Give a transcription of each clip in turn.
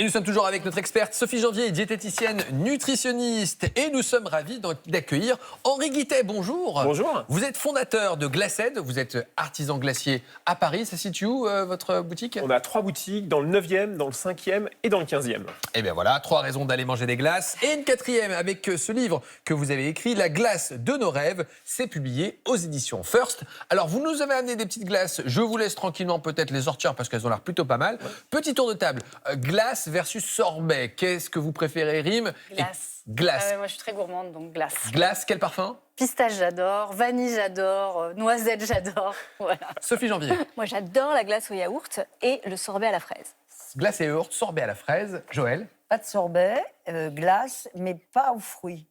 Et nous sommes toujours avec notre experte Sophie Janvier, diététicienne, nutritionniste. Et nous sommes ravis d'accueillir Henri Guittet. Bonjour. Bonjour. Vous êtes fondateur de Glaced, vous êtes artisan glacier à Paris. Ça se situe où votre boutique? On a 3 boutiques, dans le 9e, dans le 5e et dans le 15e. Et bien voilà, 3 raisons d'aller manger des glaces. Et une 4e avec ce livre que vous avez écrit, La glace de nos rêves. C'est publié aux éditions First. Alors vous nous avez amené des petites glaces. Je vous laisse tranquillement peut-être les sortir parce qu'elles ont l'air plutôt pas mal. Ouais. Petit tour de table. Glace versus sorbet. Qu'est-ce que vous préférez, Rime? Glace. Glace. Moi, je suis très gourmande, donc glace. Glace, quel parfum? Pistache, j'adore. Vanille, j'adore. Noisette, j'adore. Voilà. Sophie Janvier. Moi, j'adore la glace au yaourt et le sorbet à la fraise. Glace et yaourt, sorbet à la fraise. Joël? Pas de sorbet, glace, mais pas aux fruits.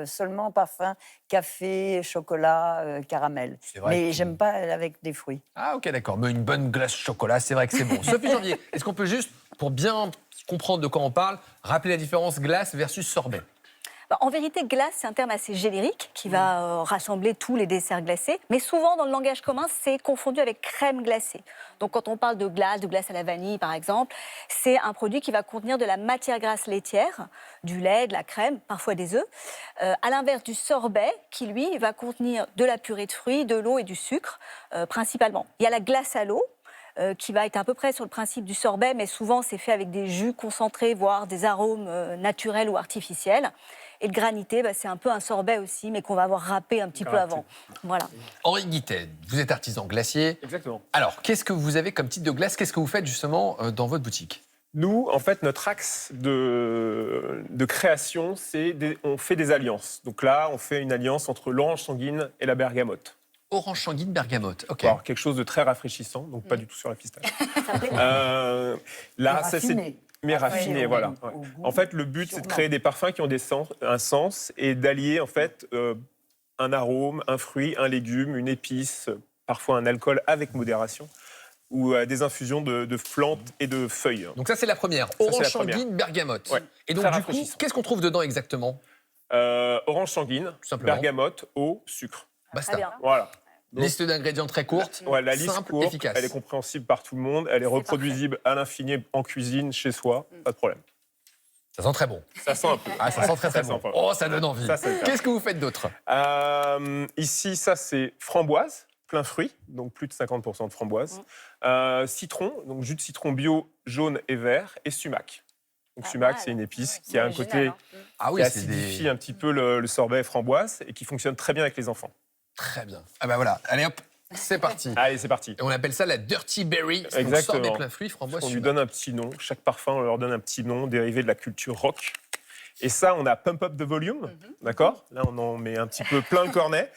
Seulement parfum, café, chocolat, caramel. Mais j'aime pas avec des fruits. Ah ok, d'accord. Mais une bonne glace chocolat, c'est vrai que c'est bon. Sophie Janvier, est-ce qu'on peut juste, pour bien comprendre de quoi on parle, rappeler la différence glace versus sorbet? En vérité, glace, c'est un terme assez générique qui va rassembler tous les desserts glacés. Mais souvent, dans le langage commun, c'est confondu avec crème glacée. Donc, quand on parle de glace à la vanille, par exemple, c'est un produit qui va contenir de la matière grasse laitière, du lait, de la crème, parfois des œufs. À l'inverse du sorbet, qui, lui, va contenir de la purée de fruits, de l'eau et du sucre, principalement. Il y a la glace à l'eau, qui va être à peu près sur le principe du sorbet, mais souvent, c'est fait avec des jus concentrés, voire des arômes naturels ou artificiels. Et le granité, c'est un peu un sorbet aussi, mais qu'on va avoir râpé un petit peu avant. Voilà. Henri Guittet, vous êtes artisan glacier. Exactement. Alors, qu'est-ce que vous avez comme type de glace? Qu'est-ce que vous faites justement dans votre boutique? Nous, en fait, notre axe de création, c'est on fait des alliances. Donc là, on fait une alliance entre l'orange sanguine et la bergamote. Orange sanguine, bergamote, ok. Alors, quelque chose de très rafraîchissant, donc pas du tout sur la pistache. Là, ça c'est... Mais raffiné, voilà. Ouais. En fait, le but, c'est de créer des parfums qui ont un sens et d'allier, en fait, un arôme, un fruit, un légume, une épice, parfois un alcool avec modération, ou des infusions de plantes et de feuilles. Donc ça, c'est la première. Orange sanguine, bergamote. Ouais. Et donc, du coup, qu'est-ce qu'on trouve dedans exactement? Orange sanguine, bergamote, eau, sucre. Basta. Voilà. Donc, liste d'ingrédients très courte, la liste simple, courte, efficace. Elle est compréhensible par tout le monde, elle est reproduisible à l'infini en cuisine, chez soi, pas de problème. Ça sent très bon. Ça sent un peu. Ah, ça sent très bon. Oh, ça donne envie. Qu'est-ce que vous faites d'autre? Ici, ça c'est framboise, plein fruit, donc plus de 50% de framboise. Citron, donc jus de citron bio, jaune et vert, et sumac. Donc sumac, c'est une épice qui a un côté qui acidifie un petit peu le sorbet framboise et qui fonctionne très bien avec les enfants. Très bien. Ah ben voilà, allez hop, c'est parti. Allez, c'est parti. Et on appelle ça la dirty berry. Exactement. On sort des pleins fruits, framboise. On lui donne un petit nom. Chaque parfum, on leur donne un petit nom dérivé de la culture rock. Et ça, on a Pump Up the Volume, d'accord? Là, on en met un petit peu plein le cornet.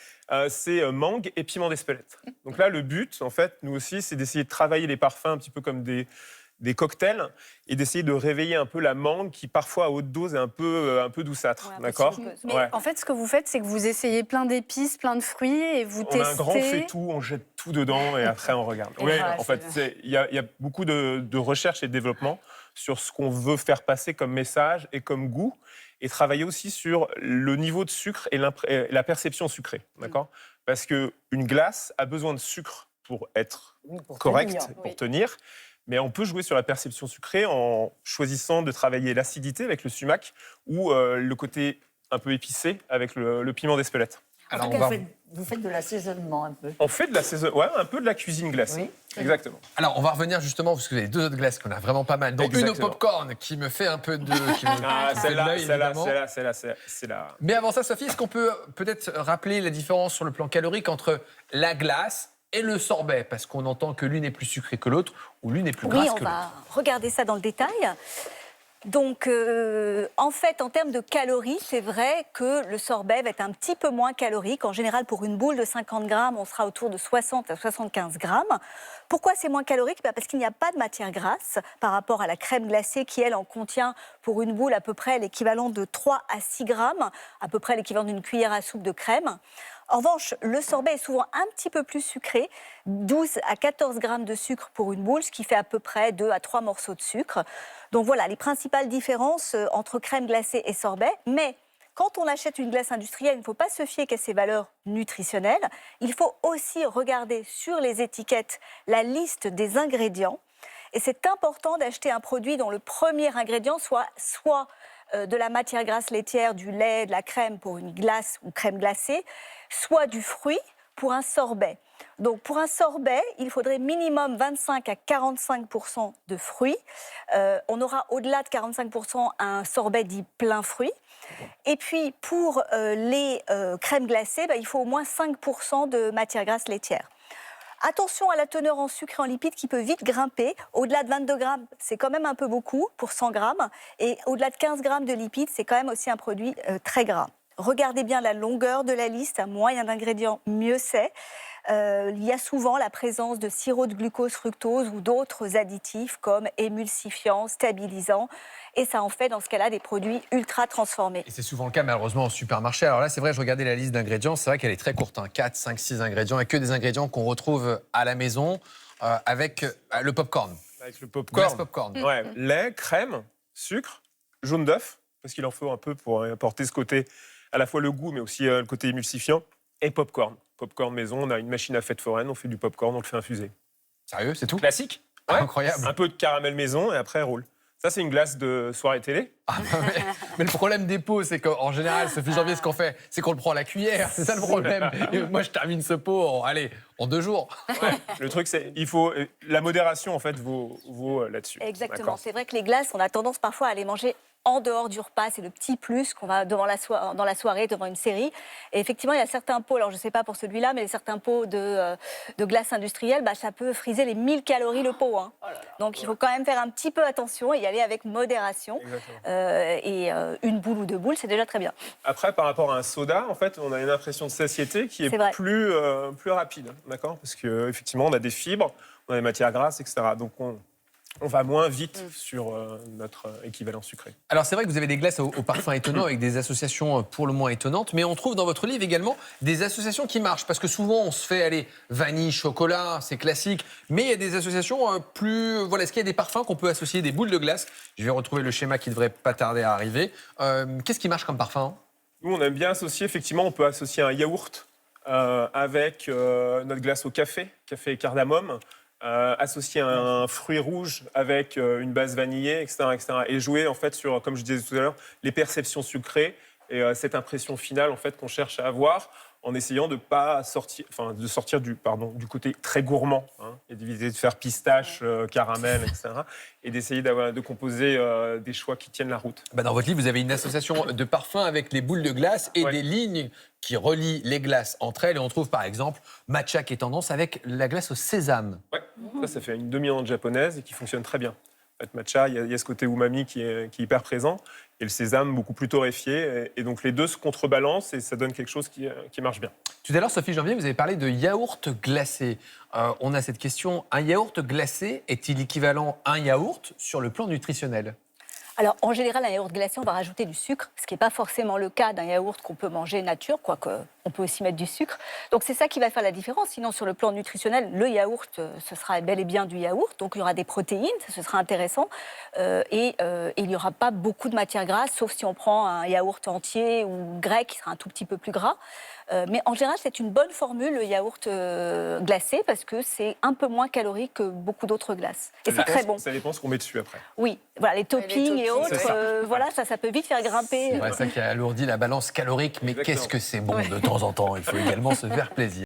C'est mangue et piment d'Espelette. Donc là, le but, en fait, nous aussi, c'est d'essayer de travailler les parfums un petit peu comme des cocktails et d'essayer de réveiller un peu la mangue qui parfois à haute dose est un peu douceâtre, d'accord? Mais en fait, ce que vous faites, c'est que vous essayez plein d'épices, plein de fruits et vous testez. On a un grand fait-tout, on jette tout dedans et après on regarde. Oui, en fait, il y a beaucoup de recherche et de développement sur ce qu'on veut faire passer comme message et comme goût et travailler aussi sur le niveau de sucre et la perception sucrée, d'accord? Parce qu'une glace a besoin de sucre pour être correcte, pour tenir. Mais on peut jouer sur la perception sucrée en choisissant de travailler l'acidité avec le sumac ou le côté un peu épicé avec le piment d'Espelette. Alors, vous faites de l'assaisonnement un peu. On fait un peu de la cuisine glacée. Oui. Exactement. Alors, on va revenir justement, parce que vous avez 2 autres glaces qu'on a vraiment pas mal. Donc, une au popcorn qui me fait un peu de... Celle-là, c'est la... Mais avant ça, Sophie, est-ce qu'on peut peut-être rappeler la différence sur le plan calorique entre la glace et le sorbet, parce qu'on entend que l'une est plus sucrée que l'autre, ou l'une est plus grasse que l'autre. Oui, on va regarder ça dans le détail. Donc, en fait, en termes de calories, c'est vrai que le sorbet va être un petit peu moins calorique. En général, pour une boule de 50 grammes, on sera autour de 60 à 75 grammes. Pourquoi c'est moins calorique? Parce qu'il n'y a pas de matière grasse par rapport à la crème glacée qui, elle, en contient pour une boule à peu près l'équivalent de 3 à 6 grammes, à peu près l'équivalent d'une cuillère à soupe de crème. En revanche, le sorbet est souvent un petit peu plus sucré, 12 à 14 grammes de sucre pour une boule, ce qui fait à peu près 2 à 3 morceaux de sucre. Donc voilà, les principales différences entre crème glacée et sorbet. Mais quand on achète une glace industrielle, il ne faut pas se fier qu'à ses valeurs nutritionnelles. Il faut aussi regarder sur les étiquettes la liste des ingrédients. Et c'est important d'acheter un produit dont le premier ingrédient soit de la matière grasse laitière, du lait, de la crème pour une glace ou crème glacée, soit du fruit pour un sorbet. Donc pour un sorbet, il faudrait minimum 25 à 45% de fruits. On aura au-delà de 45% un sorbet dit plein fruit. Et puis pour les crèmes glacées, il faut au moins 5% de matière grasse laitière. Attention à la teneur en sucre et en lipides qui peut vite grimper. Au-delà de 22 grammes, c'est quand même un peu beaucoup pour 100 grammes. Et au-delà de 15 grammes de lipides, c'est quand même aussi un produit très gras. Regardez bien la longueur de la liste. Moins il y a d'ingrédients, mieux c'est. Il y a souvent la présence de sirop de glucose, fructose ou d'autres additifs comme émulsifiants, stabilisants. Et ça en fait, dans ce cas-là, des produits ultra transformés. Et c'est souvent le cas, malheureusement, au supermarché. Alors là, c'est vrai, je regardais la liste d'ingrédients. C'est vrai qu'elle est très courte, 4, 5, 6 ingrédients. Et que des ingrédients qu'on retrouve à la maison avec le popcorn. Avec le popcorn. Glace popcorn. Ouais, lait, crème, sucre, jaune d'œuf, parce qu'il en faut un peu pour apporter ce côté, à la fois le goût, mais aussi le côté émulsifiant, et popcorn. Popcorn maison, on a une machine à fêtes foraines, on fait du popcorn, on le fait infuser. Sérieux, c'est tout? Classique. Ouais. Incroyable. Un peu de caramel maison et après roule. Ça, c'est une glace de soirée télé. Ah, mais le problème des pots, c'est qu'en général, Sophie Janvier, ce qu'on fait, c'est qu'on le prend à la cuillère. C'est ça le problème. Et moi, je termine ce pot en 2 jours. Ouais. Le truc, c'est la modération, en fait, vaut là-dessus. Exactement. C'est vrai que les glaces, on a tendance parfois à les manger en dehors du repas. C'est le petit plus qu'on va dans la soirée, devant une série. Et effectivement, il y a certains pots, alors je ne sais pas pour celui-là, mais certains pots de glace industrielle, ça peut friser les 1000 calories le pot. Hein. Oh là là. Donc il faut quand même faire un petit peu attention et y aller avec modération. Une boule ou 2 boules, c'est déjà très bien. Après, par rapport à un soda, en fait, on a une impression de satiété qui est plus rapide, d'accord? Parce qu'effectivement, on a des fibres, on a des matières grasses, etc. Donc on va moins vite sur notre équivalent sucré. Alors c'est vrai que vous avez des glaces au parfum étonnant avec des associations pour le moins étonnantes, mais on trouve dans votre livre également des associations qui marchent, parce que souvent on se fait vanille, chocolat, c'est classique, mais il y a des associations plus... Voilà, est-ce qu'il y a des parfums qu'on peut associer, des boules de glace? Je vais retrouver le schéma qui devrait pas tarder à arriver. Qu'est-ce qui marche comme parfum? Nous, on aime bien associer, effectivement, on peut associer un yaourt avec notre glace au café et cardamome. Associer un fruit rouge avec une base vanillée, etc., et jouer en fait sur, comme je disais tout à l'heure, les perceptions sucrées et cette impression finale en fait qu'on cherche à avoir en essayant de pas sortir, de sortir du côté très gourmand, hein, et d'éviter de faire pistache, caramel, etc., et d'essayer de composer des choix qui tiennent la route. Dans votre livre, vous avez une association de parfums avec les boules de glace et des lignes qui relient les glaces entre elles. Et on trouve par exemple matcha qui est tendance avec la glace au sésame. Ouais, ça fait une dominante japonaise et qui fonctionne très bien. En fait, matcha, il y a ce côté umami qui est hyper présent, et le sésame beaucoup plus torréfié. Et donc les deux se contrebalancent et ça donne quelque chose qui marche bien. Tout à l'heure, Sophie Janvier, vous avez parlé de yaourt glacé. On a cette question, un yaourt glacé est-il équivalent à un yaourt sur le plan nutritionnel? Alors, en général, un yaourt glacé, on va rajouter du sucre, ce qui n'est pas forcément le cas d'un yaourt qu'on peut manger nature, quoique on peut aussi mettre du sucre. Donc, c'est ça qui va faire la différence. Sinon, sur le plan nutritionnel, le yaourt, ce sera bel et bien du yaourt. Donc, il y aura des protéines, ce sera intéressant. Et il n'y aura pas beaucoup de matière grasse, sauf si on prend un yaourt entier ou grec, qui sera un tout petit peu plus gras. Mais en général, c'est une bonne formule, le yaourt glacé, parce que c'est un peu moins calorique que beaucoup d'autres glaces. Et c'est très bon. Ça dépend ce qu'on met dessus après. Oui, voilà, les toppings et autres, ça peut vite faire grimper. C'est ça qui alourdit la balance calorique, mais qu'est-ce que c'est bon de temps en temps. Il faut également se faire plaisir.